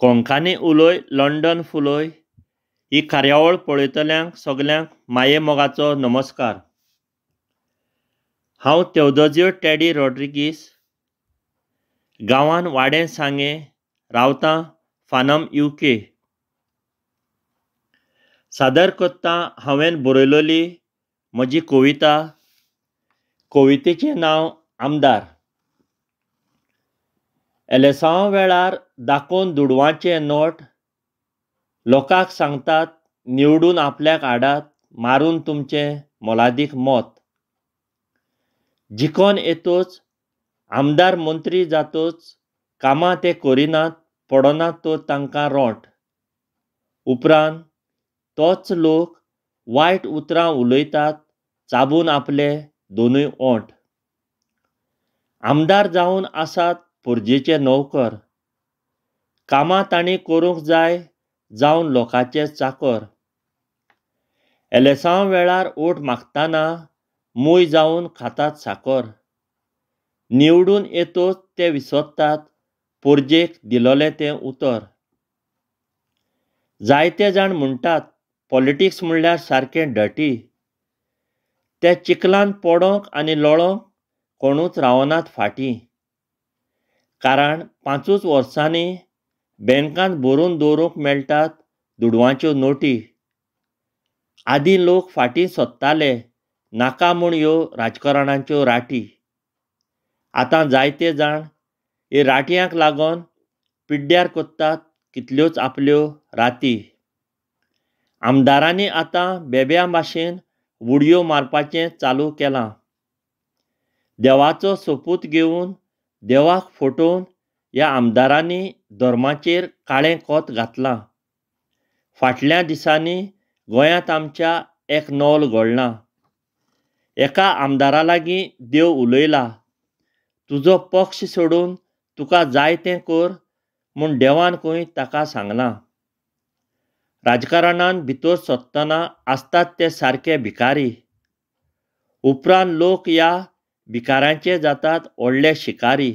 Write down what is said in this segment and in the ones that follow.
Konkani उलोय London फुलोय ही कार्यावळ पळयतल्यांक सगल्यांक माये मोगाचो नमस्कार. हांव तेवदोज्यो टेडी रॉड्रिगीस गांवांत वाडें सांगे रावतां फानम UK. सादर करतां हांवें बरयलोली म्हजी कविता. कवितेचें नांव आमदार. एलेसांवा वेळार दाखोवन दुडवांचे नोट लोकांक सांगतात निवडून आपल्याक हाडात मारून तुमचें मोलादीक मोत. जिखोन येतोच आमदार मंत्री जातोच कामां ते करिनात पडनात तर तांकां रोंट. उपरांत तोच लोक वायट उतरां उलयतात चाबून आपले दोनूय ओंठ. आमदार जावन आसात पुर्जेचे नौकर. कामां तांणी करूंक जाय जावन लोकांचे चाकर. एलेसांवा वेळार ओट मागतना मूय जावन खातात साकर. निवडून येतोच ते विसरतात पुर्जेक दिलोलें तें उतर. जायते जाण म्हणटात पॉलिटिक्स म्हणल्यार सारकें डर्टी. ते चिखलान पडोंक आनी लोळोंक कोणूच रावनात फाटीं. कारण 5 वर्सांनी बँकांत भरून दवरूंक मेळटात दुडवांच्यो नोटी. आदीं लोक फाटीं सरताले नाका म्हूण ह्यो राजकारणाच्यो राटी. आतां जायते जाण हे राटयांक लागोन पिड्ड्यार कोत्तात कितल्योच आपल्यो राती. आमदारांनी आतां बेब्या भाशेन उडयो मारपाचें चालू केलां. देवाचो सोपूत घेवन देवाक फटोवन ह्या आमदारांनी धर्माचेर काळें कोत घातलां. फाटल्या दिसांनी गोंयांत आमच्या एक नवल घडलां. एका आमदारा लागीं देव उलयला. तुजो पक्ष सोडून तुका जाय तें कर म्हूण देवान खंय ताका सांगलां. राजकारणांत भितर सरतना आसतात ते सारके भिकारी. उपरांत लोक ह्या भिकाऱ्यांचे जातात व्हडले शिकारी.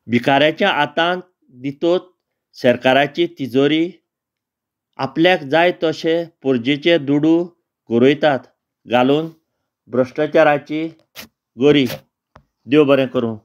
भिकाऱ्याच्या हातांत दितोच सरकाराची तिजोरी. आपल्याक जाय तशें पुर्जेचे दुडू गरयतात घालून भ्रश्टाचाराची गरी. देव बरें करूं.